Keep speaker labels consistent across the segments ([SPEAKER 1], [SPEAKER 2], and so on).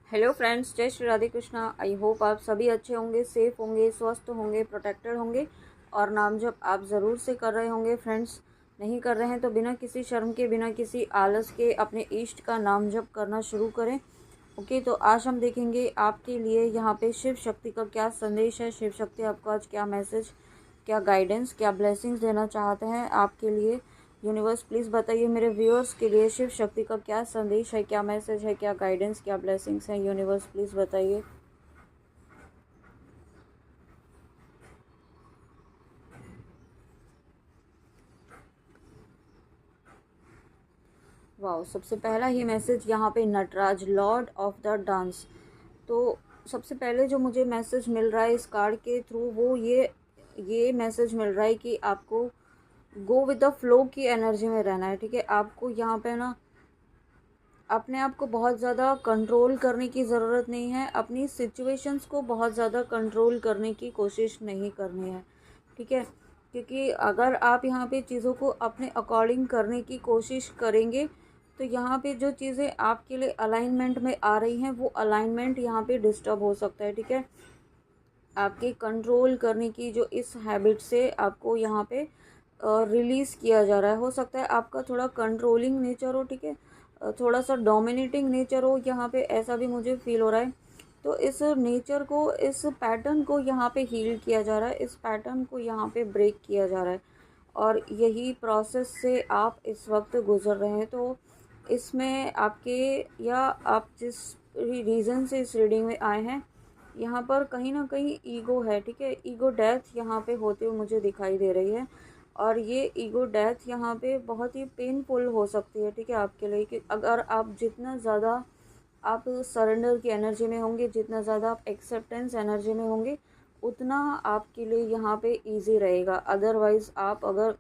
[SPEAKER 1] Hello friends, जय Shri Radhe Krishna. I hope आप सभी अच्छे होंगे, सेफ होंगे, स्वस्थ होंगे, प्रोटेक्टेड होंगे और नाम जप आप ज़रूर से कर रहे होंगे। फ्रेंड्स, नहीं कर रहे हैं तो बिना किसी शर्म के, बिना किसी आलस के अपने इष्ट का नाम जप करना शुरू करें। ओके, तो आज हम देखेंगे आपके लिए यहाँ पे शिव शक्ति का क्या संदेश है। शिव शक्ति आपको आज क्या मैसेज, क्या गाइडेंस, क्या ब्लेसिंग्स देना चाहते हैं आपके लिए। यूनिवर्स प्लीज़ बताइए मेरे व्यूअर्स के लिए शिव शक्ति का क्या संदेश है, क्या मैसेज है, क्या गाइडेंस, क्या ब्लेसिंग्स हैं। यूनिवर्स प्लीज़ बताइए। वाओ, सबसे पहला ही मैसेज यहाँ पे Nataraj, lord of the dance. तो सबसे पहले जो मुझे मैसेज मिल रहा है इस कार्ड के थ्रू, वो ये मैसेज मिल रहा है कि आपको गो विद द फ्लो की एनर्जी में रहना है। ठीक है, आपको यहाँ पे ना अपने आप को बहुत ज़्यादा कंट्रोल करने की ज़रूरत नहीं है, अपनी सिचुएशंस को बहुत ज़्यादा कंट्रोल करने की कोशिश नहीं करनी है। ठीक है, क्योंकि अगर आप यहाँ पे चीज़ों को अपने अकॉर्डिंग करने की कोशिश करेंगे तो यहाँ पे जो चीज़ें आपके लिए अलाइनमेंट में आ रही हैं वो अलाइनमेंट यहाँ पे डिस्टर्ब हो सकता है। ठीक है, आपके कंट्रोल करने की जो इस हैबिट से आपको यहाँ पे रिलीज़ किया जा रहा है। हो सकता है आपका थोड़ा कंट्रोलिंग नेचर हो, ठीक है, थोड़ा सा डोमिनेटिंग नेचर हो यहाँ पे, ऐसा भी मुझे फील हो रहा है। तो इस नेचर को, इस पैटर्न को यहाँ पे हील किया जा रहा है, इस पैटर्न को यहाँ पे ब्रेक किया जा रहा है और यही प्रोसेस से आप इस वक्त गुजर रहे हैं। तो इसमें आपके, या आप जिस रीज़न से इस रीडिंग में आए हैं, यहाँ पर कहीं ना कहीं ईगो है। ठीक है, ईगो डेथ यहाँ पे होते हुए मुझे दिखाई दे रही है और ये ईगो डेथ यहाँ पे बहुत ही पेनफुल हो सकती है। ठीक है, आपके लिए कि अगर आप जितना ज़्यादा आप सरेंडर की एनर्जी में होंगे, जितना ज़्यादा आप एक्सेप्टेंस एनर्जी में होंगे, उतना आपके लिए यहाँ पे इजी रहेगा। अदरवाइज़ आप अगर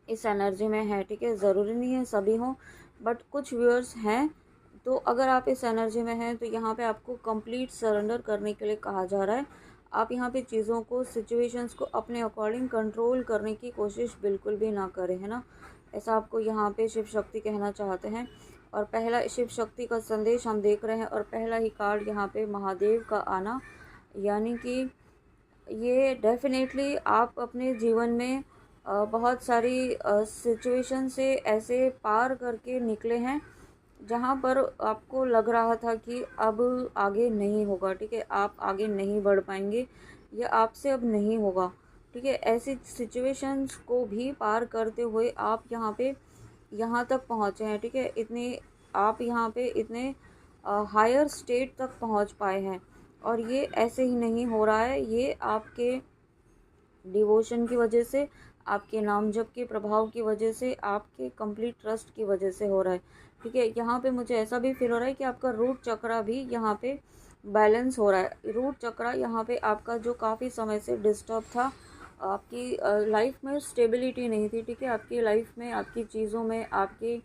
[SPEAKER 1] इस एनर्जी में हैं, ठीक है, ज़रूरी नहीं है सभी हों, बट कुछ व्यूअर्स हैं, तो अगर आप इस एनर्जी में हैं तो यहाँ पे आपको कंप्लीट सरेंडर करने के लिए कहा जा रहा है। आप यहाँ पे चीज़ों को, सिचुएशंस को अपने अकॉर्डिंग कंट्रोल करने की कोशिश बिल्कुल भी ना करें, है ना। ऐसा आपको यहाँ पे शिव शक्ति कहना चाहते हैं। और पहला शिव शक्ति का संदेश हम देख रहे हैं और पहला ही कार्ड यहाँ पे महादेव का आना, यानी कि ये डेफिनेटली आप अपने जीवन में बहुत सारी सिचुएशन से ऐसे पार करके निकले हैं जहाँ पर आपको लग रहा था कि अब आगे नहीं होगा। ठीक है, आप आगे नहीं बढ़ पाएंगे या आपसे अब नहीं होगा। ठीक है, ऐसी सिचुएशंस को भी पार करते हुए आप यहाँ पे, यहाँ तक पहुँचे हैं। ठीक है, इतने आप यहाँ पे इतने हायर स्टेट तक पहुँच पाए हैं और ये ऐसे ही नहीं हो रहा है, ये आपके डिवोशन की वजह से, आपके नाम जप के प्रभाव की वजह से, आपके कंप्लीट ट्रस्ट की वजह से हो रहा है। ठीक है, यहाँ पे मुझे ऐसा भी फील हो रहा है कि आपका रूट चक्रा भी यहाँ पे बैलेंस हो रहा है। रूट चक्रा यहाँ पे आपका जो काफ़ी समय से डिस्टर्ब था, आपकी लाइफ में स्टेबिलिटी नहीं थी। ठीक है, आपकी लाइफ में, आपकी चीज़ों में, आपके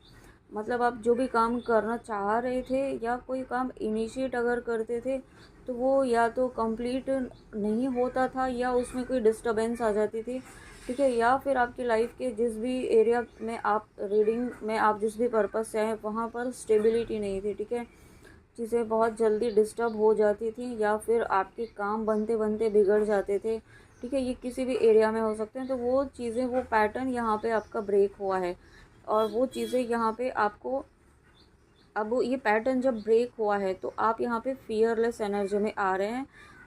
[SPEAKER 1] मतलब आप जो भी काम करना चाह रहे थे या कोई काम इनिशिएट अगर करते थे तो वो या तो कंप्लीट नहीं होता था या उसमें कोई डिस्टरबेंस आ जाती थी। ठीक है, या फिर आपकी लाइफ के जिस भी एरिया में आप रीडिंग में, आप जिस भी पर्पस से आए वहाँ पर स्टेबिलिटी नहीं थी। ठीक है, चीज़ें बहुत जल्दी डिस्टर्ब हो जाती थी या फिर आपके काम बनते बनते बिगड़ जाते थे। ठीक है, ये किसी भी एरिया में हो सकते हैं। तो वो चीज़ें, वो पैटर्न यहाँ पे आपका ब्रेक हुआ है और वो चीज़ें यहाँ पे आपको, अब ये पैटर्न जब ब्रेक हुआ है तो आप यहाँ पे फियरलेस एनर्जी में आ रहे हैं,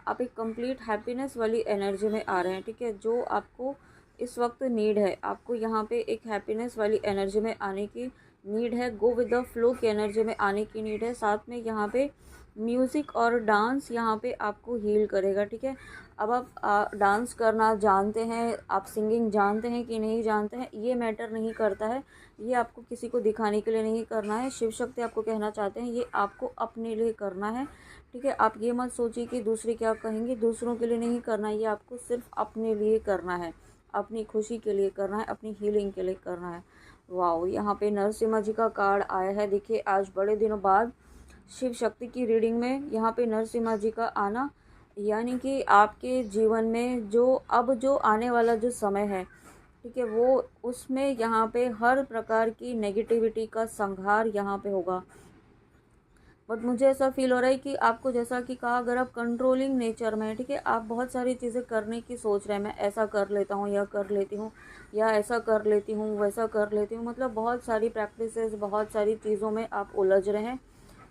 [SPEAKER 1] आप एक कंप्लीट हैप्पीनेस वाली एनर्जी में आ रहे हैं। ठीक है, जो आपको इस वक्त नीड है, आपको यहाँ पे एक हैप्पीनेस वाली एनर्जी में आने की नीड है, गो विद द फ्लो की एनर्जी में आने की नीड है। साथ में यहाँ पे म्यूज़िक और डांस यहाँ पे आपको हील करेगा। ठीक है, अब आप डांस करना जानते हैं, आप सिंगिंग जानते हैं कि नहीं जानते हैं, ये मैटर नहीं करता है। ये आपको किसी को दिखाने के लिए नहीं करना है। शिव शक्ति आपको कहना चाहते हैं ये आपको अपने लिए करना है। ठीक है, आप ये मत सोचिए कि दूसरे क्या कहेंगे, दूसरों के लिए नहीं करना है, ये आपको सिर्फ अपने लिए करना है, अपनी खुशी के लिए करना है, अपनी हीलिंग के लिए करना है। वाओ, यहाँ पे नरसिम्हा जी का कार्ड आया है। देखिए, आज बड़े दिनों बाद शिव शक्ति की रीडिंग में यहाँ पे नरसिम्हा जी का आना, यानी कि आपके जीवन में जो आने वाला जो समय है, ठीक है, वो उसमें यहाँ पे हर प्रकार की नेगेटिविटी का संहार यहाँ पे होगा। बट मुझे ऐसा फील हो रहा है कि आपको, जैसा कि कहा, अगर आप कंट्रोलिंग नेचर में है, ठीक है, आप बहुत सारी चीज़ें करने की सोच रहे हैं, मैं ऐसा कर लेता हूँ या कर लेती हूँ, या ऐसा कर लेती हूँ वैसा कर लेती हूँ, मतलब बहुत सारी प्रैक्टिसेस, बहुत सारी चीज़ों में आप उलझ रहे हैं,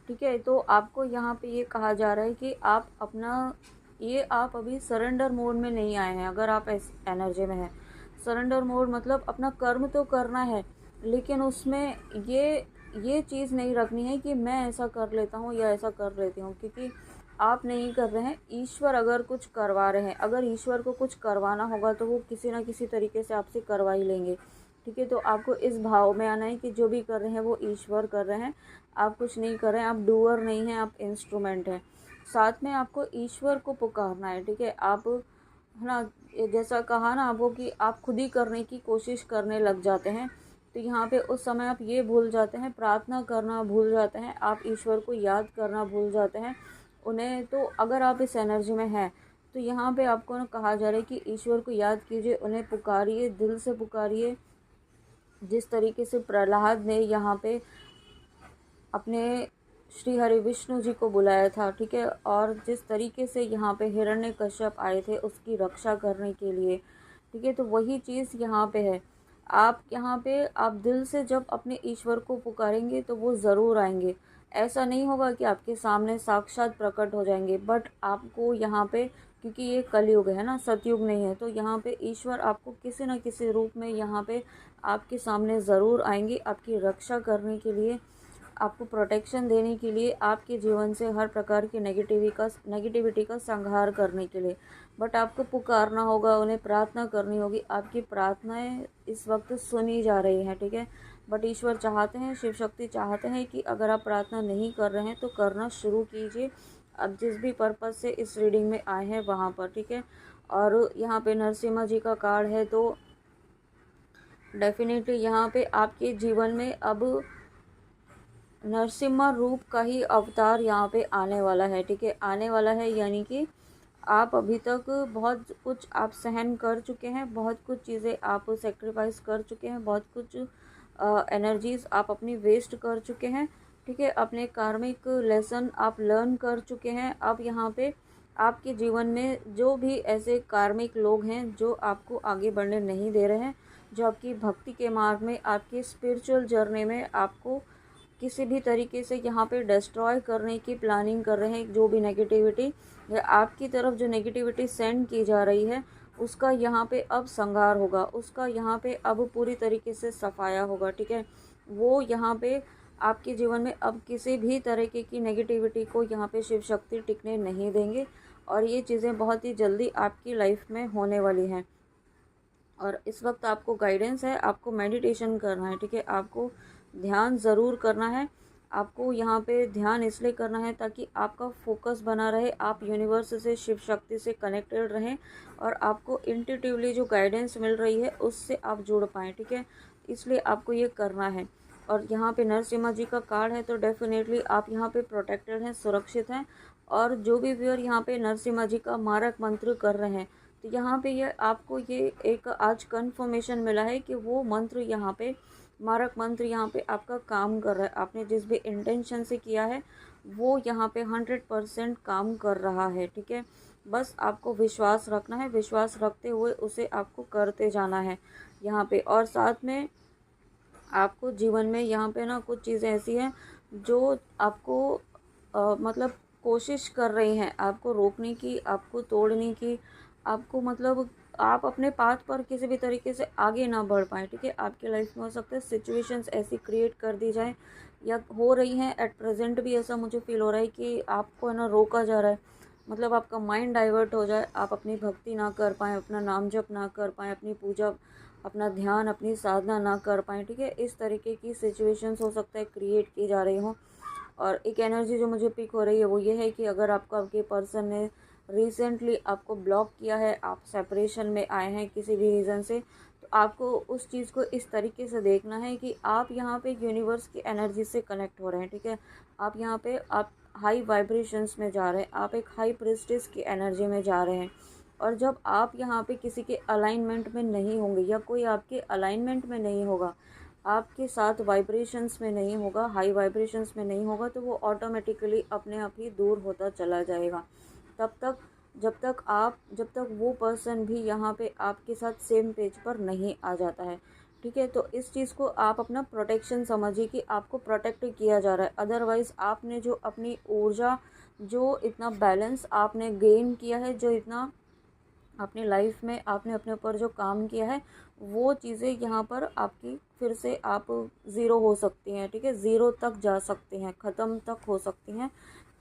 [SPEAKER 1] ठीक है। तो आपको यहाँ पे ये कहा जा रहा है कि आप अपना, ये आप अभी सरेंडर मोड में नहीं आए हैं। अगर आप इस एनर्जी में हैं, सरेंडर मोड मतलब अपना कर्म तो करना है, लेकिन उसमें ये चीज़ नहीं रखनी है कि मैं ऐसा कर लेता हूँ या ऐसा कर लेती हूँ, क्योंकि आप नहीं कर रहे हैं, ईश्वर अगर कुछ करवा रहे हैं। अगर ईश्वर को कुछ करवाना होगा तो वो किसी ना किसी तरीके से आपसे करवा ही लेंगे, ठीक है। तो आपको इस भाव में आना है कि जो भी कर रहे हैं वो ईश्वर कर रहे हैं, आप कुछ नहीं कर रहे हैं, आप डूअर नहीं हैं, आप इंस्ट्रूमेंट हैं। साथ में आपको ईश्वर को पुकारना है, ठीक है। आप, है ना, ये जैसा कहा ना आपको कि आप खुद ही करने की कोशिश करने लग जाते हैं, तो यहाँ पे उस समय आप ये भूल जाते हैं, प्रार्थना करना भूल जाते हैं, आप ईश्वर को याद करना भूल जाते हैं उन्हें। तो अगर आप इस एनर्जी में हैं तो यहाँ पे आपको ना कहा जा रहा है कि ईश्वर को याद कीजिए, उन्हें पुकारिए, दिल से पुकारिए। जिस तरीके से प्रहलाद ने यहाँ पे अपने श्री हरि विष्णु जी को बुलाया था, ठीक है, और जिस तरीके से यहाँ पे हिरण्यकश्यप आए थे उसकी रक्षा करने के लिए, ठीक है, तो वही चीज़ यहाँ पे है। आप यहाँ पे, आप दिल से जब अपने ईश्वर को पुकारेंगे तो वो ज़रूर आएंगे। ऐसा नहीं होगा कि आपके सामने साक्षात प्रकट हो जाएंगे, बट आपको यहाँ पे, क्योंकि ये कलयुग है ना, सतयुग नहीं है, तो यहाँ पे ईश्वर आपको किसी न किसी रूप में यहाँ पे आपके सामने ज़रूर आएंगे, आपकी रक्षा करने के लिए, आपको प्रोटेक्शन देने के लिए, आपके जीवन से हर प्रकार की नेगेटिविटी का संहार करने के लिए। बट आपको पुकारना होगा, उन्हें प्रार्थना करनी होगी। आपकी प्रार्थनाएं इस वक्त सुनी जा रही हैं, ठीक है। बट ईश्वर चाहते हैं, शिव शक्ति चाहते हैं कि अगर आप प्रार्थना नहीं कर रहे हैं तो करना शुरू कीजिए, अब जिस भी पर्पज़ से इस रीडिंग में आए हैं वहाँ पर, ठीक है। और यहाँ पे नरसिम्हा जी का कार्ड है, तो डेफिनेटली यहाँ पे आपके जीवन में अब नरसिम्हा रूप का ही अवतार यहाँ पे आने वाला है, ठीक है, आने वाला है। यानी कि आप अभी तक बहुत कुछ आप सहन कर चुके हैं, बहुत कुछ चीज़ें आप सेक्रीफाइस कर चुके हैं, बहुत कुछ एनर्जीज आप अपनी वेस्ट कर चुके हैं, ठीक है, अपने कार्मिक लेसन आप लर्न कर चुके हैं। अब यहाँ पे आपके जीवन में जो भी ऐसे कार्मिक लोग हैं जो आपको आगे बढ़ने नहीं दे रहे हैं, जो आपकी भक्ति के मार्ग में, आपकी स्पिरिचुअल जर्नी में आपको किसी भी तरीके से यहाँ पे डिस्ट्रॉय करने की प्लानिंग कर रहे हैं, जो भी नेगेटिविटी या आपकी तरफ जो नेगेटिविटी सेंड की जा रही है, उसका यहाँ पे अब संहार होगा, उसका यहाँ पे अब पूरी तरीके से सफाया होगा, ठीक है। वो यहाँ पे आपके जीवन में अब किसी भी तरीके की नेगेटिविटी को यहाँ पे शिव शक्ति टिकने नहीं देंगे, और ये चीज़ें बहुत ही जल्दी आपकी लाइफ में होने वाली हैं। और इस वक्त आपको गाइडेंस है, आपको मेडिटेशन करना है, ठीक है, आपको ध्यान ज़रूर करना है। आपको यहाँ पे ध्यान इसलिए करना है ताकि आपका फोकस बना रहे, आप यूनिवर्स से, शिव शक्ति से कनेक्टेड रहें, और आपको इंट्यूटिवली जो गाइडेंस मिल रही है उससे आप जुड़ पाएँ, ठीक है, इसलिए आपको ये करना है। और यहाँ पे नरसिम्हा जी का कार्ड है, तो डेफिनेटली आप यहाँ पे प्रोटेक्टेड हैं, सुरक्षित हैं। और जो भी व्यूअर यहाँ पे नरसिम्हा जी का मारक मंत्र कर रहे हैं, तो यहाँ पे ये आपको ये एक आज कंफर्मेशन मिला है कि वो मंत्र यहाँ पे, मारक मंत्र यहाँ पे आपका काम कर रहा है। आपने जिस भी इंटेंशन से किया है वो यहाँ पे 100% काम कर रहा है, ठीक है। बस आपको विश्वास रखना है, विश्वास रखते हुए उसे आपको करते जाना है यहाँ पे। और साथ में आपको जीवन में यहाँ पे ना कुछ चीज़ें ऐसी हैं जो आपको मतलब कोशिश कर रही हैं आपको रोकने की, आपको तोड़ने की, आपको मतलब आप अपने पाथ पर किसी भी तरीके से आगे ना बढ़ पाएँ, ठीक है। आपकी लाइफ में हो सकता है सिचुएशंस ऐसी क्रिएट कर दी जाए, या हो रही हैं, एट प्रेजेंट भी ऐसा मुझे फील हो रहा है कि आपको है ना रोका जा रहा है, मतलब आपका माइंड डाइवर्ट हो जाए, आप अपनी भक्ति ना कर पाएँ, अपना नाम जप ना कर पाएँ, अपनी पूजा, अपना ध्यान, अपनी साधना ना कर पाएँ, ठीक है। इस तरीके की सिचुएशंस हो सकता है क्रिएट की जा रही हों। और एक एनर्जी जो मुझे पिक हो रही है वो ये है कि अगर आपको आपके पर्सन ने रिसेंटली आपको ब्लॉक किया है, आप सेपरेशन में आए हैं किसी भी रीज़न से, तो आपको उस चीज़ को इस तरीके से देखना है कि आप यहाँ पे यूनिवर्स की एनर्जी से कनेक्ट हो रहे हैं, ठीक है। आप यहाँ पे आप हाई वाइब्रेशंस में जा रहे हैं, आप एक हाई प्रिस्टिस की एनर्जी में जा रहे हैं। और जब आप यहाँ पे किसी के अलाइनमेंट में नहीं होंगे या कोई आपके अलाइनमेंट में नहीं होगा, आपके साथ वाइब्रेशंस में नहीं होगा, हाई वाइब्रेशंस में नहीं होगा, तो वो ऑटोमेटिकली अपने आप ही दूर होता चला जाएगा। तब तक जब तक वो पर्सन भी यहाँ पे आपके साथ सेम पेज पर नहीं आ जाता है, ठीक है। तो इस चीज़ को आप अपना प्रोटेक्शन समझिए कि आपको प्रोटेक्ट किया जा रहा है। अदरवाइज़ आपने जो अपनी ऊर्जा, जो इतना बैलेंस आपने गेन किया है, जो इतना अपनी लाइफ में आपने अपने ऊपर जो काम किया है, वो चीज़ें यहाँ पर आपकी फिर से आप ज़ीरो हो सकती हैं, ठीक है। ज़ीरो तक जा सकती हैं, ख़त्म तक हो सकती हैं,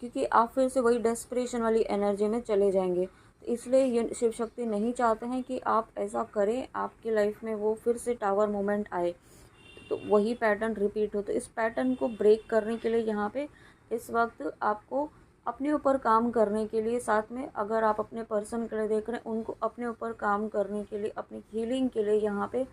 [SPEAKER 1] क्योंकि आप फिर से वही डेस्परेशन वाली एनर्जी में चले जाएंगे। तो इसलिए ये शिव शक्ति नहीं चाहते हैं कि आप ऐसा करें, आपकी लाइफ में वो फिर से टावर मोमेंट आए, तो वही पैटर्न रिपीट हो। तो इस पैटर्न को ब्रेक करने के लिए यहाँ पे इस वक्त आपको अपने ऊपर काम करने के लिए, साथ में अगर आप अपने पर्सन के लिए देख रहे हैं, उनको अपने ऊपर काम करने के लिए, अपनी हीलिंग के लिए, यहाँ पे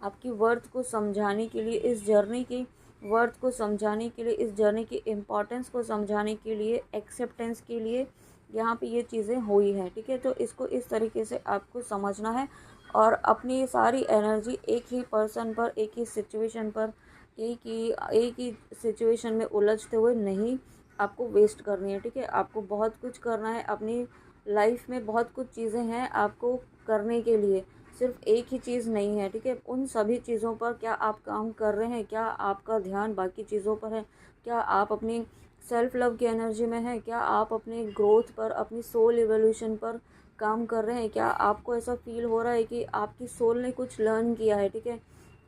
[SPEAKER 1] आपकी वर्थ को समझाने के लिए, इस जर्नी की वर्थ को समझाने के लिए, इस जर्नी की इम्पोर्टेंस को समझाने के लिए, एक्सेप्टेंस के लिए यहाँ पे ये चीज़ें हुई हैं, ठीक है। तो इसको इस तरीके से आपको समझना है और अपनी सारी एनर्जी एक ही पर्सन पर, एक ही सिचुएशन पर, एक ही सिचुएशन में उलझते हुए नहीं आपको वेस्ट करनी है, ठीक है। आपको बहुत कुछ करना है अपनी लाइफ में, बहुत कुछ चीज़ें हैं आपको करने के लिए, सिर्फ एक ही चीज़ नहीं है, ठीक है। उन सभी चीज़ों पर क्या आप काम कर रहे हैं? क्या आपका ध्यान बाकी चीज़ों पर है? क्या आप अपनी सेल्फ लव की एनर्जी में हैं? क्या आप अपने ग्रोथ पर, अपनी सोल इवोल्यूशन पर काम कर रहे हैं? क्या आपको ऐसा फील हो रहा है कि आपकी सोल ने कुछ लर्न किया है, ठीक है।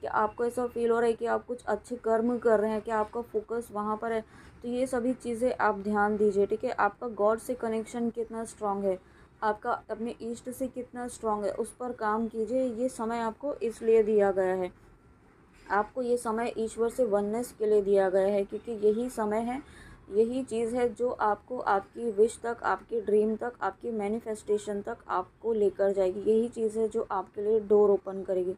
[SPEAKER 1] क्या आपको ऐसा फील हो रहा है कि आप कुछ अच्छे कर्म कर रहे हैं? क्या आपका फोकस वहाँ पर है? तो ये सभी चीज़ें आप ध्यान दीजिए, ठीक है। आपका गॉड से कनेक्शन कितना स्ट्रांग है, आपका अपने ईस्ट से कितना स्ट्रांग है, उस पर काम कीजिए। ये समय आपको इसलिए दिया गया है, आपको ये समय ईश्वर से वननेस के लिए दिया गया है, क्योंकि यही समय है, यही चीज़ है जो आपको आपकी विश तक, आपकी ड्रीम तक, आपकी मैनिफेस्टेशन तक आपको लेकर जाएगी। यही चीज़ है जो आपके लिए डोर ओपन करेगी।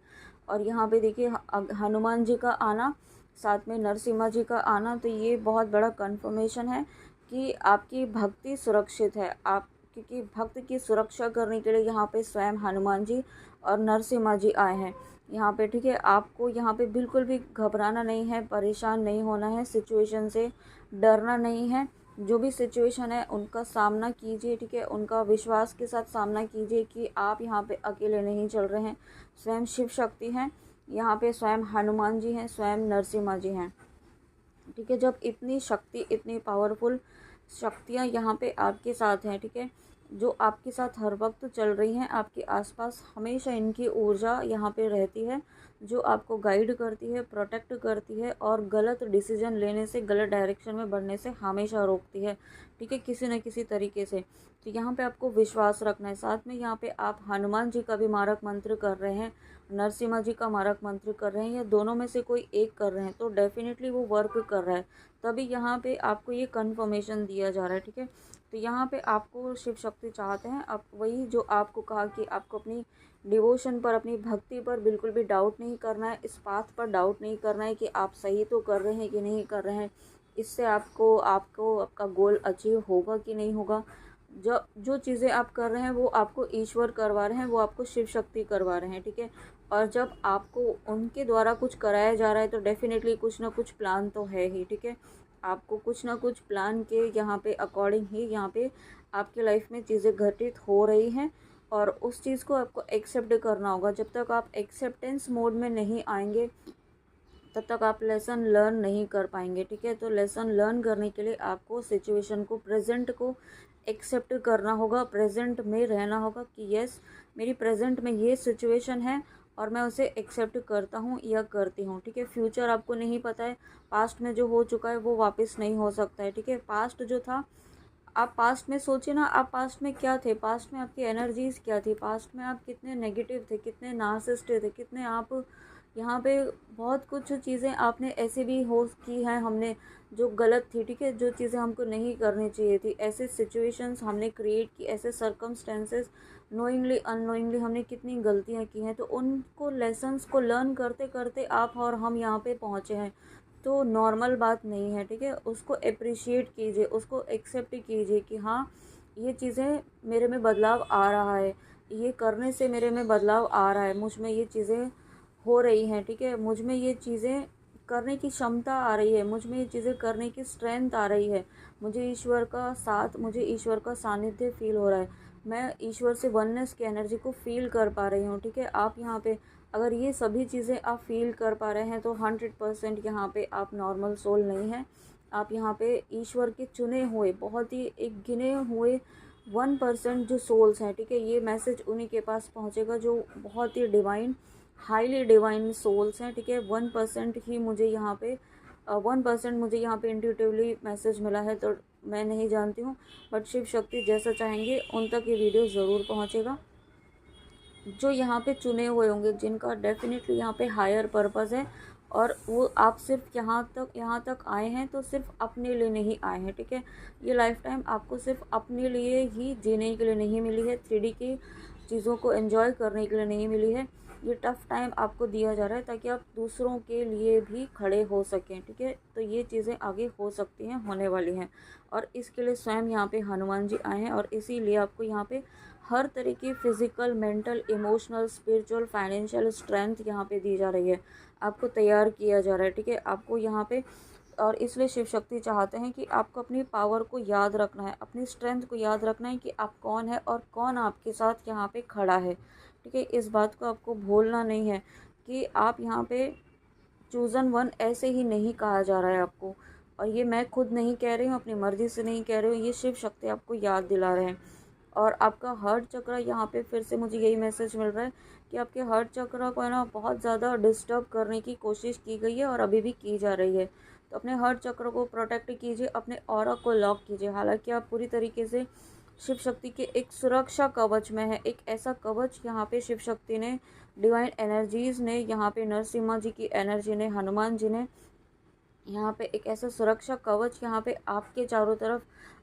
[SPEAKER 1] और यहाँ पे देखिए हनुमान जी का आना, साथ में नरसिम्हा जी का आना, तो ये बहुत बड़ा कन्फर्मेशन है कि आपकी भक्ति सुरक्षित है। आप, क्योंकि भक्त की सुरक्षा करने के लिए यहाँ पे स्वयं हनुमान जी और नरसिम्हा जी आए हैं यहाँ पे, ठीक है। आपको यहाँ पे बिल्कुल भी घबराना नहीं है, परेशान नहीं होना है, सिचुएशन से डरना नहीं है। जो भी सिचुएशन है उनका सामना कीजिए, ठीक है। उनका विश्वास के साथ सामना कीजिए कि आप यहाँ पे अकेले नहीं चल रहे हैं, स्वयं शिव शक्ति हैं यहाँ पे, स्वयं हनुमान जी हैं, स्वयं नरसिम्हा जी हैं, ठीक है। जब इतनी शक्ति, इतनी पावरफुल शक्तियाँ यहाँ पे आपके साथ हैं, ठीक है, जो आपके साथ हर वक्त चल रही हैं, आपके आसपास हमेशा इनकी ऊर्जा यहाँ पे रहती है, जो आपको गाइड करती है, प्रोटेक्ट करती है और गलत डिसीजन लेने से, गलत डायरेक्शन में बढ़ने से हमेशा रोकती है, ठीक है, किसी न किसी तरीके से। तो यहाँ पे आपको विश्वास रखना है। साथ में यहाँ पे आप हनुमान जी का भी मारक मंत्र कर रहे हैं, नरसिम्हा जी का मारक मंत्र कर रहे हैं, या दोनों में से कोई एक कर रहे हैं, तो डेफिनेटली वो वर्क कर रहा है, तभी यहाँ पे आपको ये कन्फर्मेशन दिया जा रहा है, ठीक है। तो यहाँ पे आपको शिव शक्ति चाहते हैं, आप वही जो आपको कहा कि आपको अपनी डिवोशन पर, अपनी भक्ति पर बिल्कुल भी डाउट नहीं करना है, इस पाथ पर डाउट नहीं करना है कि आप सही तो कर रहे हैं कि नहीं कर रहे हैं, इससे आपको आपको आपका गोल अचीव होगा कि नहीं होगा। जो चीज़ें आप कर रहे हैं वो आपको ईश्वर करवा रहे हैं, वो आपको शिव शक्ति करवा रहे हैं, ठीक है। और जब आपको उनके द्वारा कुछ कराया जा रहा है तो डेफिनेटली कुछ ना कुछ प्लान तो है ही, ठीक है। आपको कुछ ना कुछ प्लान के यहाँ पे अकॉर्डिंग ही यहाँ पे आपकी लाइफ में चीज़ें घटित हो रही हैं, और उस चीज़ को आपको एक्सेप्ट करना होगा। जब तक आप एक्सेप्टेंस मोड में नहीं आएंगे तब तक आप लेसन लर्न नहीं कर पाएंगे, ठीक है। तो लेसन लर्न करने के लिए आपको सिचुएशन को, प्रेजेंट को एक्सेप्ट करना होगा, प्रेजेंट में रहना होगा कि यस, मेरी प्रेजेंट में ये सिचुएशन है और मैं उसे एक्सेप्ट करता हूँ या करती हूँ, ठीक है। फ्यूचर आपको नहीं पता है, पास्ट में जो हो चुका है वो वापस नहीं हो सकता है, ठीक है। पास्ट जो था, आप पास्ट में सोचिए ना, आप पास्ट में क्या थे, पास्ट में आपकी एनर्जीज़ क्या थी, पास्ट में आप कितने नेगेटिव थे, कितने नार्सिसिस्ट थे, कितने आप यहाँ पे बहुत कुछ चीज़ें आपने ऐसे भी हो की हैं हमने, जो गलत थी, ठीक है, जो चीज़ें हमको नहीं करनी चाहिए थी, ऐसे सिचुएशंस हमने क्रिएट की, ऐसे सर्कमस्टेंसेस नोइंगली अननोइंगली हमने कितनी गलतियाँ की हैं। तो उनको लेसन्स को लर्न करते करते आप और हम यहाँ पे पहुँचे हैं, तो नॉर्मल बात नहीं है, ठीक है। उसको अप्रिशिएट कीजिए, उसको एक्सेप्ट कीजिए कि हाँ, ये चीज़ें मेरे में बदलाव आ रहा है, ये करने से मेरे में बदलाव आ रहा है, मुझ में ये चीज़ें हो रही हैं, ठीक है। मुझ में ये चीज़ें करने की क्षमता आ रही है, मुझ में ये चीज़ें करने की स्ट्रेंथ आ रही है, मुझे ईश्वर का साथ, मुझे ईश्वर का सानिध्य फील हो रहा है, मैं ईश्वर से वननेस की एनर्जी को फील कर पा रही हूँ, ठीक है। आप यहाँ पे अगर ये सभी चीज़ें आप फील कर पा रहे हैं तो 100% यहाँ पे आप नॉर्मल सोल नहीं हैं। आप यहाँ पे ईश्वर के चुने हुए, बहुत ही एक गिने हुए 1% जो सोल्स हैं, ठीक है। ये मैसेज उन्हीं के पास पहुँचेगा जो बहुत ही डिवाइन, हाईली डिवाइन सोल्स हैं, ठीक है। 1% ही मुझे यहाँ पे 1% मुझे यहाँ पे इंट्यूटिवली मैसेज मिला है, तो मैं नहीं जानती हूँ, बट शिव शक्ति जैसा चाहेंगे उन तक ये वीडियो ज़रूर पहुँचेगा। जो यहाँ पे चुने हुए होंगे, जिनका डेफिनेटली यहाँ पे हायर पर्पज़ है, और वो आप सिर्फ यहाँ तक आए हैं तो सिर्फ अपने लिए नहीं आए हैं, ठीक है। ये लाइफ टाइम आपको सिर्फ अपने लिए ही जीने के लिए नहीं मिली है, 3D की चीज़ों को एंजॉय करने के लिए नहीं मिली है। ये टफ़ टाइम आपको दिया जा रहा है ताकि आप दूसरों के लिए भी खड़े हो सकें, ठीक है। तो ये चीज़ें आगे हो सकती हैं, होने वाली हैं, और इसके लिए स्वयं यहाँ पे हनुमान जी आए हैं, और इसीलिए आपको यहाँ पे हर तरह की physical, mental, emotional, spiritual, financial strength यहाँ पे दी जा रही है, आपको तैयार किया जा रहा है, ठीक है। आपको यहाँ पे, और इसलिए शिव शक्ति चाहते हैं कि आपको अपनी पावर को याद रखना है, अपनी स्ट्रेंथ को याद रखना है कि आप कौन है और कौन आपके साथ यहाँ पे खड़ा है, ठीक है। इस बात को आपको भूलना नहीं है कि आप यहाँ पे चूज़न वन ऐसे ही नहीं कहा जा रहा है आपको, और ये मैं खुद नहीं कह रही हूँ, अपनी मर्ज़ी से नहीं कह रही हूँ, ये शिव शक्ति आपको याद दिला रहे हैं। और आपका हार्ट चक्र, यहाँ पे फिर से मुझे यही मैसेज मिल रहा है कि आपके हार्ट चक्र को है ना बहुत ज़्यादा डिस्टर्ब करने की कोशिश की गई है और अभी भी की जा रही है। तो अपने हार्ट चक्र को प्रोटेक्ट कीजिए, अपने ऑरा को लॉक कीजिए। हालांकि आप पूरी तरीके से शिव शक्ति के एक सुरक्षा कवच में है, एक ऐसा कवच यहाँ पे शिव शक्ति ने, डिवाइन एनर्जीज़ ने, यहाँ पे नरसिम्हा जी की एनर्जी ने, हनुमान जी ने यहाँ पे एक ऐसा सुरक्षा कवच यहाँ पे आपके चारों तरफ,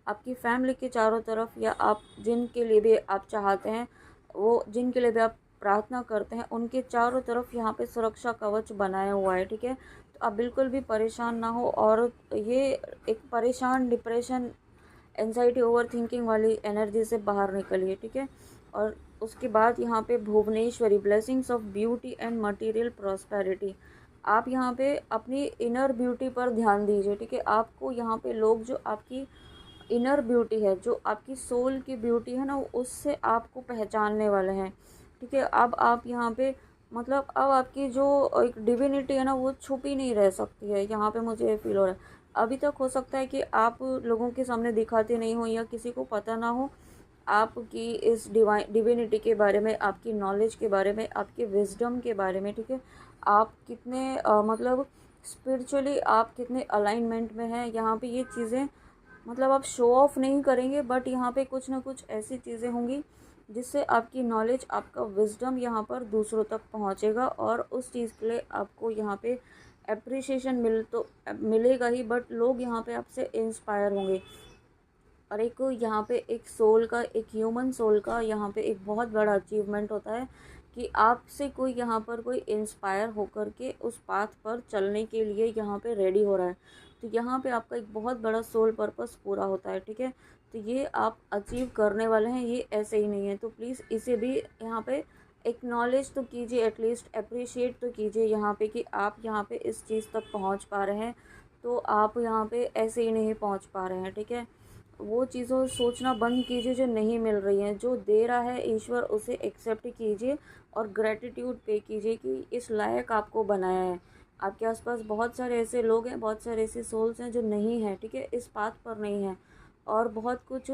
[SPEAKER 1] आपकी फैमिली के चारों तरफ, या आप जिनके लिए भी आप चाहते हैं, वो जिनके लिए भी आप प्रार्थना करते हैं, उनके चारों तरफ यहाँ पे सुरक्षा कवच बनाया हुआ है, ठीक है। तो आप बिल्कुल भी परेशान ना हो, और ये एक परेशान, डिप्रेशन, एंजाइटी, ओवर थिंकिंग वाली एनर्जी से बाहर निकलिए, ठीक है। और उसके बाद यहाँ पे Bhuvaneshwari, blessings of beauty and material prosperity, आप यहाँ पे अपनी इनर ब्यूटी पर ध्यान दीजिए, ठीक है। आपको यहाँ पे लोग जो आपकी इनर ब्यूटी है, जो आपकी सोल की ब्यूटी है ना, उससे आपको पहचानने वाले हैं, ठीक है। अब आप यहाँ पे, मतलब अब आपकी जो एक डिविनिटी है ना, वो छुपी नहीं रह सकती है, यहाँ पे मुझे फील हो रहा है। अभी तक हो सकता है कि आप लोगों के सामने दिखाते नहीं हो, या किसी को पता ना हो आपकी इस डिविनिटी के बारे में, आपकी नॉलेज के बारे में, आपके विजडम के बारे में, ठीक है। आप कितने मतलब स्पिरिचुअली आप कितने अलाइनमेंट में हैं, यहाँ पे ये चीज़ें, मतलब आप शो ऑफ नहीं करेंगे, बट यहाँ पे कुछ ना कुछ ऐसी चीज़ें होंगी जिससे आपकी नॉलेज, आपका विजडम यहाँ पर दूसरों तक पहुँचेगा, और उस चीज़ के लिए आपको यहाँ पे अप्रिसिएशन मिलेगा ही, बट लोग यहाँ पे आपसे इंस्पायर होंगे। और एक यहाँ पे एक सोल का, एक ह्यूमन सोल का यहाँ पे एक बहुत बड़ा अचीवमेंट होता है कि आपसे कोई यहाँ पर कोई इंस्पायर होकर के उस पाथ पर चलने के लिए यहाँ पे रेडी हो रहा है, तो यहाँ पे आपका एक बहुत बड़ा सोल पर्पस पूरा होता है, ठीक है। तो ये आप अचीव करने वाले हैं, ये ऐसे ही नहीं है, तो प्लीज़ इसे भी यहाँ पे एक्नॉलेज तो कीजिए, एटलीस्ट अप्रिशिएट तो कीजिए यहाँ पे कि आप यहाँ पे इस चीज़ तक पहुँच पा रहे हैं, तो आप यहाँ पे ऐसे ही नहीं पहुँच पा रहे हैं, ठीक है। वो चीज़ों सोचना बंद कीजिए जो नहीं मिल रही हैं, जो दे रहा है ईश्वर उसे एक्सेप्ट कीजिए, और ग्रेटिट्यूड पे कीजिए कि इस लायक आपको बनाया है। आपके आसपास बहुत सारे ऐसे लोग हैं, बहुत सारे ऐसे सोल्स हैं जो नहीं हैं, ठीक है, इस पाथ पर नहीं हैं, और बहुत कुछ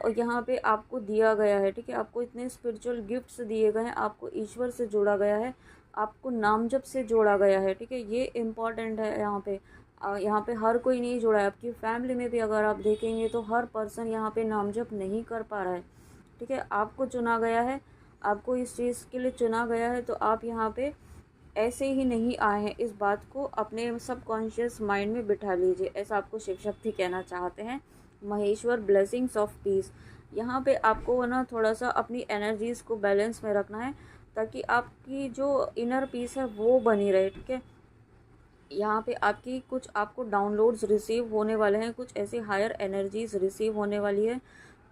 [SPEAKER 1] यहाँ पे आपको दिया गया है, ठीक है। आपको इतने स्पिरिचुअल गिफ्ट्स दिए गए हैं, आपको ईश्वर से जोड़ा गया है, आपको नामजप से जोड़ा गया है, ठीक है। ये इम्पॉर्टेंट है यहाँ पे हर कोई नहीं जुड़ा है। आपकी फैमिली में भी अगर आप देखेंगे तो हर पर्सन यहाँ पे नामजप नहीं कर पा रहा है, ठीक है। आपको चुना गया है, आपको इस चीज़ के लिए चुना गया है, तो आप यहाँ पे ऐसे ही नहीं आए हैं, इस बात को अपने सबकॉन्शियस माइंड में बिठा लीजिए, ऐसा आपको शिव शक्ति कहना चाहते हैं। महेश्वर, ब्लेसिंग्स ऑफ पीस, यहाँ पे आपको ना थोड़ा सा अपनी एनर्जीज़ को बैलेंस में रखना है, ताकि आपकी जो इनर पीस है वो बनी रहे, ठीक है। यहाँ पे आपकी कुछ, आपको डाउनलोड्स रिसीव होने वाले हैं, कुछ ऐसी हायर एनर्जीज रिसीव होने वाली है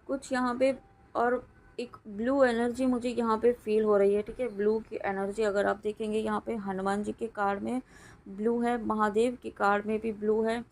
[SPEAKER 1] कुछ यहाँ पे, और एक ब्लू एनर्जी मुझे यहाँ पे फील हो रही है, ठीक है। ब्लू की एनर्जी अगर आप देखेंगे यहाँ पे हनुमान जी के कार्ड में ब्लू है, महादेव के कार्ड में भी ब्लू है,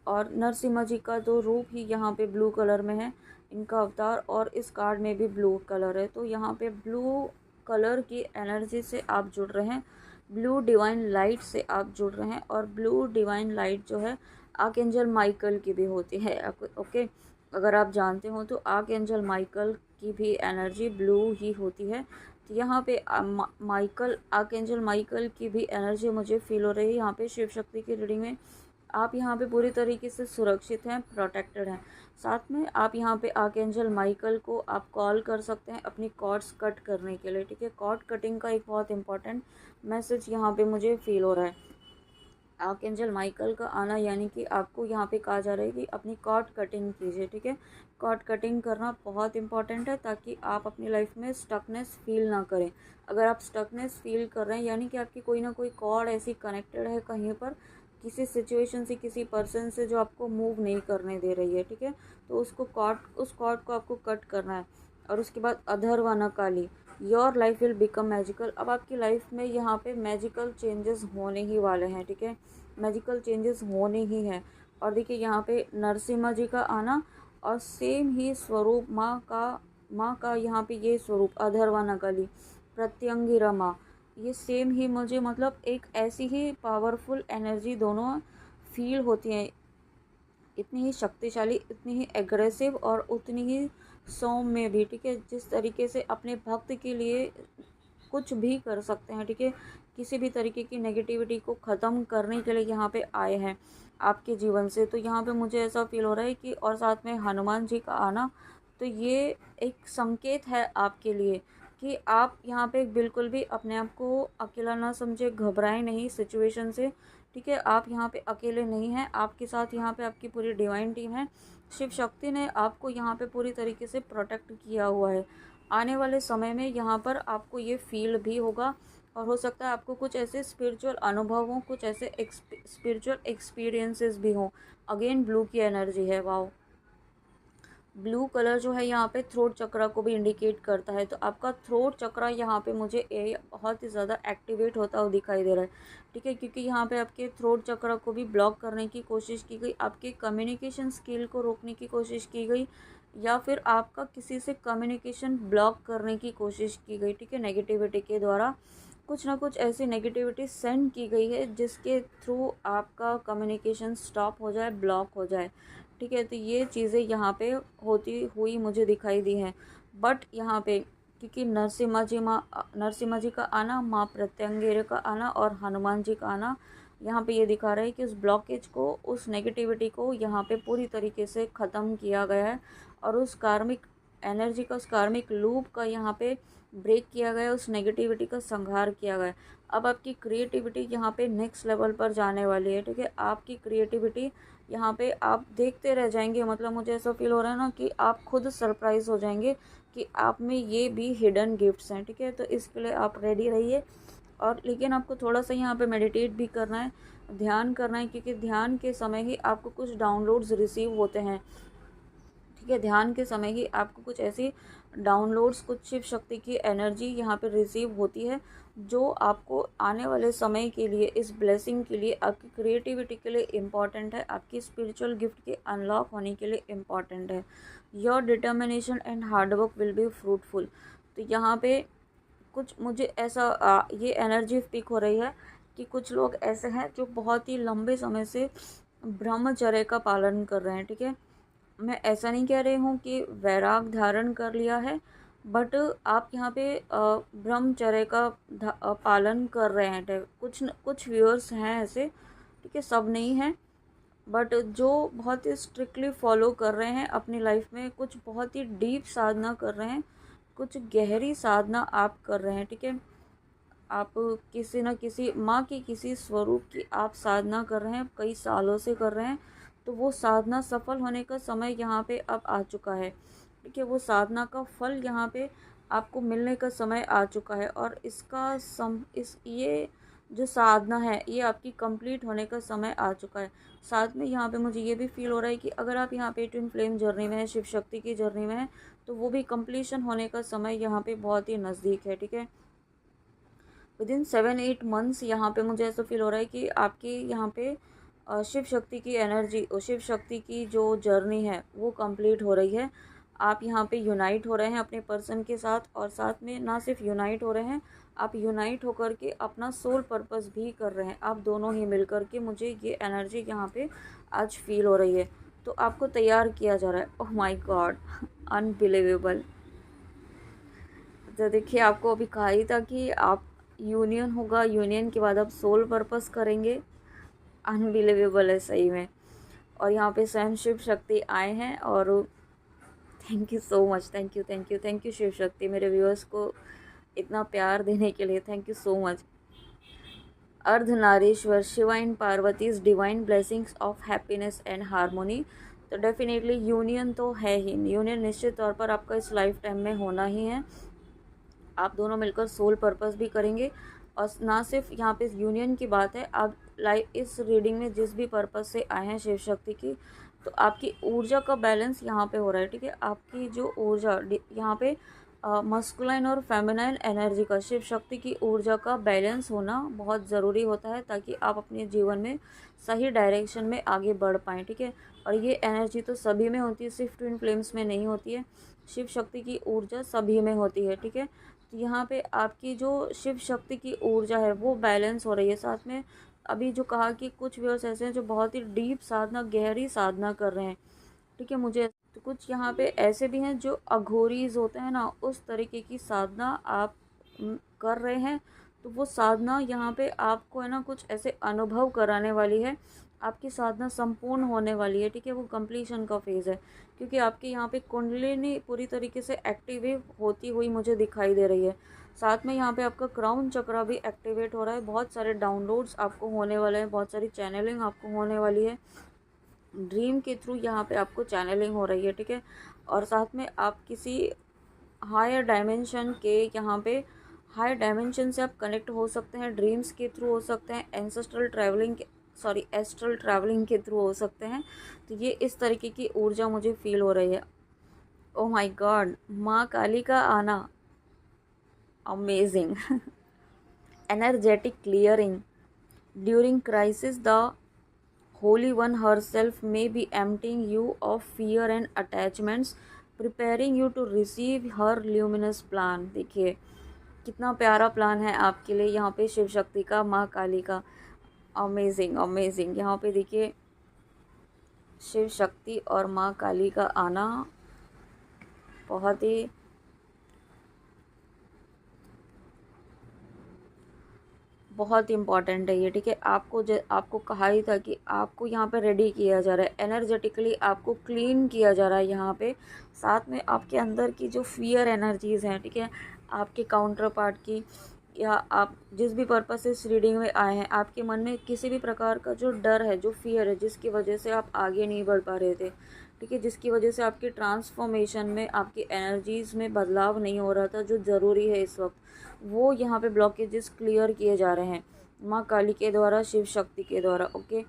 [SPEAKER 1] और नरसिम्हा जी का तो रूप ही यहाँ पे ब्लू कलर में है, इनका अवतार, और इस कार्ड में भी ब्लू कलर है। तो यहाँ पे ब्लू कलर की एनर्जी से आप जुड़ रहे हैं, ब्लू डिवाइन लाइट से आप जुड़ रहे हैं, और ब्लू डिवाइन लाइट जो है आर्कएंजल माइकल की भी होती है। ओके, अगर आप जानते हो तो आर्कएंजल माइकल की भी एनर्जी ब्लू ही होती है। तो यहाँ पे माइकल, आर्कएंजल माइकल की भी एनर्जी मुझे फील हो रही है यहाँ पे शिव शक्ति की रीडिंग में। आप यहाँ पे पूरी तरीके से सुरक्षित हैं, प्रोटेक्टेड हैं। साथ में आप यहाँ पे आर्कएंजल माइकल को आप कॉल कर सकते हैं अपनी कॉर्ड्स कट करने के लिए, ठीक है। कॉर्ड कटिंग का एक बहुत इंपॉर्टेंट मैसेज यहाँ पे मुझे फील हो रहा है। आर्कएंजल माइकल का आना यानी कि आपको यहाँ पे कहा जा रहा है कि अपनी कॉर्ड कटिंग कीजिए, ठीक है। कॉर्ड कटिंग करना बहुत इंपॉर्टेंट है ताकि आप अपनी लाइफ में स्टकनेस फील ना करें। अगर आप स्टकनेस फील कर रहे हैं यानी कि आपकी कोई ना कोई कॉर्ड ऐसी कनेक्टेड है कहीं पर, किसी सिचुएशन से, किसी पर्सन से जो आपको मूव नहीं करने दे रही है, ठीक है। तो उस कॉर्ड को आपको कट करना है। और उसके बाद अधर्वना काली, your life will become magical. अब आपकी लाइफ में यहाँ पे मैजिकल चेंजेस होने ही वाले हैं, ठीक है। मैजिकल चेंजेस होने ही हैं। और देखिए यहाँ पे नरसिम्हा जी का आना और सेम ही स्वरूप माँ का यहाँ पे ये स्वरूप अधर्वना काली, प्रत्यंगिरा माँ, ये सेम ही मुझे मतलब एक ऐसी ही पावरफुल एनर्जी दोनों फील होती है, इतनी ही शक्तिशाली, इतनी ही एग्रेसिव और उतनी ही सौम्य भी, ठीक है। जिस तरीके से अपने भक्त के लिए कुछ भी कर सकते हैं, ठीक है। किसी भी तरीके की नेगेटिविटी को ख़त्म करने के लिए यहाँ पे आए हैं आपके जीवन से। तो यहाँ पे मुझे ऐसा फील हो रहा है कि, और साथ में हनुमान जी का आना, तो ये एक संकेत है आपके लिए कि आप यहाँ पे बिल्कुल भी अपने आप को अकेला ना समझे, घबराएं नहीं सिचुएशन से, ठीक है। आप यहाँ पे अकेले नहीं हैं, आपके साथ यहाँ पे आपकी पूरी डिवाइन टीम है। शिव शक्ति ने आपको यहाँ पे पूरी तरीके से प्रोटेक्ट किया हुआ है। आने वाले समय में यहाँ पर आपको ये फील भी होगा, और हो सकता है आपको कुछ ऐसे स्पिरिचुअल अनुभव हों, कुछ ऐसे स्पिरिचुअल एक्सपीरियंसेस भी हों। अगेन ब्लू की एनर्जी है, वाओ। ब्लू कलर जो है यहाँ पे थ्रोट चक्रा को भी इंडिकेट करता है। तो आपका थ्रोट चक्रा यहाँ पे मुझे बहुत ही ज़्यादा एक्टिवेट होता हुआ दिखाई दे रहा है, ठीक है। क्योंकि यहाँ पे आपके थ्रोट चक्रा को भी ब्लॉक करने की कोशिश की गई, आपके कम्युनिकेशन स्किल को रोकने की कोशिश की गई, या फिर आपका किसी से कम्युनिकेशन ब्लॉक करने की कोशिश की गई, ठीक है। नेगेटिविटी के द्वारा कुछ ना कुछ ऐसी नेगेटिविटी सेंड की गई है जिसके थ्रू आपका कम्युनिकेशन स्टॉप हो जाए, ब्लॉक हो जाए, ठीक है। तो ये चीज़ें यहाँ पे होती हुई मुझे दिखाई दी हैं। बट यहाँ पे क्योंकि नरसिम्हा जी का आना, माँ प्रत्यंगिरा का आना और हनुमान जी का आना यहाँ पे ये दिखा रहा है कि उस ब्लॉकेज को, उस नेगेटिविटी को यहाँ पे पूरी तरीके से ख़त्म किया गया है, और उस कार्मिक एनर्जी का, उस कार्मिक लूप का यहाँ पे ब्रेक किया गया, उस नेगेटिविटी का संहार किया गया। अब आपकी क्रिएटिविटी यहाँ पे नेक्स्ट लेवल पर जाने वाली है, ठीक है। आपकी क्रिएटिविटी यहाँ पे आप देखते रह जाएंगे, मतलब मुझे ऐसा फील हो रहा है ना कि आप खुद सरप्राइज हो जाएंगे कि आप में ये भी हिडन गिफ्ट्स हैं, ठीक है। तो इसके लिए आप रेडी रहिए। और लेकिन आपको थोड़ा सा यहाँ पे मेडिटेट भी करना है, ध्यान करना है, क्योंकि ध्यान के समय ही आपको कुछ डाउनलोड्स रिसीव होते हैं, ठीक है। ध्यान के समय ही आपको कुछ ऐसी डाउनलोड्स, कुछ शिव शक्ति की एनर्जी यहाँ पे रिसीव होती है जो आपको आने वाले समय के लिए, इस ब्लेसिंग के लिए, आपकी क्रिएटिविटी के लिए इम्पॉर्टेंट है, आपकी स्पिरिचुअल गिफ्ट के अनलॉक होने के लिए इम्पॉर्टेंट है। Your determination and hard work will be fruitful. तो यहाँ पे कुछ मुझे ऐसा ये एनर्जी पिक हो रही है कि कुछ लोग ऐसे हैं जो बहुत ही लंबे समय से ब्रह्मचर्य का पालन कर रहे हैं, ठीक है। मैं ऐसा नहीं कह रही हूँ कि वैराग धारण कर लिया है, बट आप यहाँ पे ब्रह्मचर्य का पालन कर रहे हैं। कुछ व्यूअर्स हैं ऐसे, ठीक है, सब नहीं हैं, बट जो बहुत ही स्ट्रिक्टली फॉलो कर रहे हैं अपनी लाइफ में, कुछ बहुत ही डीप साधना कर रहे हैं, कुछ गहरी साधना आप कर रहे हैं, ठीक है। आप किसी न किसी माँ की, किसी स्वरूप की आप साधना कर रहे हैं, कई सालों से कर रहे हैं। तो वो साधना सफल होने का समय यहाँ पे अब आ चुका है, ठीक है। वो साधना का फल यहाँ पे आपको मिलने का समय आ चुका है, और ये जो साधना है ये आपकी कंप्लीट होने का समय आ चुका है। साथ में यहाँ पे मुझे ये भी फील हो रहा है कि अगर आप यहाँ पे ट्विन फ्लेम जर्नी में है, शिव शक्ति की जर्नी में है, तो वो भी कंप्लीशन होने का समय यहाँ पे बहुत ही नज़दीक है, ठीक है। विदिन 7-8 मंथ्स यहाँ पे मुझे ऐसा फील हो रहा है कि आपकी यहाँ पे शिव शक्ति की एनर्जी और शिव शक्ति की जो जर्नी है वो कंप्लीट हो रही है। आप यहाँ पे यूनाइट हो रहे हैं अपने पर्सन के साथ, और साथ में ना सिर्फ यूनाइट हो रहे हैं, आप यूनाइट होकर के अपना सोल पर्पस भी कर रहे हैं। आप दोनों ही मिल कर के, मुझे ये एनर्जी यहाँ पे आज फील हो रही है। तो आपको तैयार किया जा रहा है। Oh my God, unbelievable. तो देखिए, आपको अभी कहा ही था कि आप यूनियन होगा, यूनियन के बाद आप सोल पर्पस करेंगे। अनबिलीवेबल है सही में। और यहाँ पे स्वयं शिव शक्ति आए हैं, और thank you so much, thank you thank you thank you Shiv Shakti, मेरे व्यूअर्स को इतना प्यार देने के लिए thank you so much. Ardhanarishwara Shiva in Parvati's divine blessings of happiness and harmony. तो डेफिनेटली यूनियन तो है ही, यूनियन निश्चित तौर पर आपका इस लाइफ टाइम में होना ही है। आप दोनों मिलकर सोल पर्पस भी करेंगे, और ना सिर्फ यहाँ पे यूनियन की बात है, आप लाइफ इस रीडिंग में जिस भी पर्पस से आए हैं शिव शक्ति की, तो आपकी ऊर्जा का बैलेंस यहाँ पे हो रहा है, ठीक है। आपकी जो ऊर्जा यहाँ पे मस्कुलाइन और फेमिनाइन एनर्जी का, शिव शक्ति की ऊर्जा का बैलेंस होना बहुत ज़रूरी होता है, ताकि आप अपने जीवन में सही डायरेक्शन में आगे बढ़ पाएँ, ठीक है। और ये एनर्जी तो सभी में होती है, सिर्फ ट्विन फ्लेम्स में नहीं होती है। शिव शक्ति की ऊर्जा सभी में होती है, ठीक है। तो यहाँ पे आपकी जो शिव शक्ति की ऊर्जा है वो बैलेंस हो रही है। साथ में अभी जो कहा कि कुछ व्यूअर्स ऐसे हैं जो बहुत ही डीप साधना, गहरी साधना कर रहे हैं, ठीक है। मुझे तो कुछ यहाँ पे ऐसे भी हैं जो अघोरीज होते हैं ना, उस तरीके की साधना आप कर रहे हैं। तो वो साधना यहाँ पे आपको है ना कुछ ऐसे अनुभव कराने वाली है। आपकी साधना संपूर्ण होने वाली है, ठीक है। वो कंप्लीशन का फेज़ है, क्योंकि आपके यहाँ पे कुंडलिनी पूरी तरीके से एक्टिवेट होती हुई मुझे दिखाई दे रही है। साथ में यहाँ पे आपका क्राउन चक्रा भी एक्टिवेट हो रहा है। बहुत सारे डाउनलोड्स आपको होने वाले हैं, बहुत सारी चैनलिंग आपको होने वाली है। ड्रीम के थ्रू यहाँ पे आपको चैनलिंग हो रही है, ठीक है। और साथ में आप किसी हायर डायमेंशन के, यहाँ पे हायर डायमेंशन से आप कनेक्ट हो सकते हैं, ड्रीम्स के थ्रू हो सकते हैं, एंसेस्ट्रल ट्रैवलिंग एस्ट्रल ट्रैवलिंग के थ्रू हो सकते हैं। तो ये इस तरीके की ऊर्जा मुझे फील हो रही है। ओह माय गॉड, माँ काली का आना, amazing. Energetic clearing during crisis, the Holy One herself may be emptying you of fear and attachments, preparing you to receive her luminous plan। देखिए कितना प्यारा प्लान है आपके लिए यहाँ पे शिव शक्ति का, माँ काली का। Amazing amazing. यहाँ पे देखिए शिव शक्ति और माँ काली का आना बहुत इम्पॉर्टेंट है ये, ठीक है। आपको कहा ही था कि आपको यहाँ पे रेडी किया जा रहा है, एनर्जेटिकली आपको क्लीन किया जा रहा है यहाँ पे। साथ में आपके अंदर की जो फियर एनर्जीज़ हैं, ठीक है, आपके काउंटर पार्ट की, या आप जिस भी पर्पस से इस रीडिंग में आए हैं, आपके मन में किसी भी प्रकार का जो डर है, जो फियर है, जिसकी वजह से आप आगे नहीं बढ़ पा रहे थे, ठीक है, जिसकी वजह से आपकी ट्रांसफॉर्मेशन में, आपकी एनर्जीज़ में बदलाव नहीं हो रहा था जो ज़रूरी है इस वक्त, वो यहाँ पे ब्लॉकेजेस क्लियर किए जा रहे हैं माँ काली के द्वारा, शिव शक्ति के द्वारा। ओके,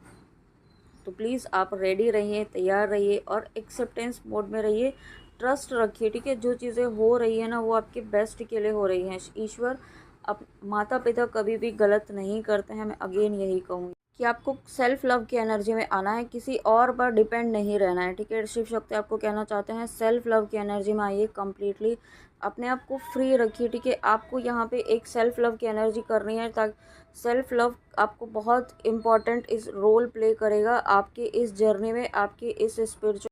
[SPEAKER 1] तो प्लीज़ आप रेडी रहिए, तैयार रहिए और एक्सेप्टेंस मोड में रहिए। ट्रस्ट रखिए, ठीक है। जो चीज़ें हो रही है ना वो आपके बेस्ट के लिए हो रही हैं। ईश्वर, अब माता पिता कभी भी गलत नहीं करते हैं। मैं अगेन यही कहूँगी कि आपको सेल्फ लव की एनर्जी में आना है, किसी और पर डिपेंड नहीं रहना है, ठीक है। शिव शक्ति आपको कहना चाहते हैं सेल्फ लव की एनर्जी में आइए, कम्प्लीटली अपने आप को फ्री रखिए, ठीक है। आपको यहाँ पे एक सेल्फ लव की एनर्जी करनी है, ताकि सेल्फ लव आपको बहुत इम्पॉर्टेंट इस रोल प्ले करेगा आपके इस जर्नी में, आपके इस स्पिरिचुअल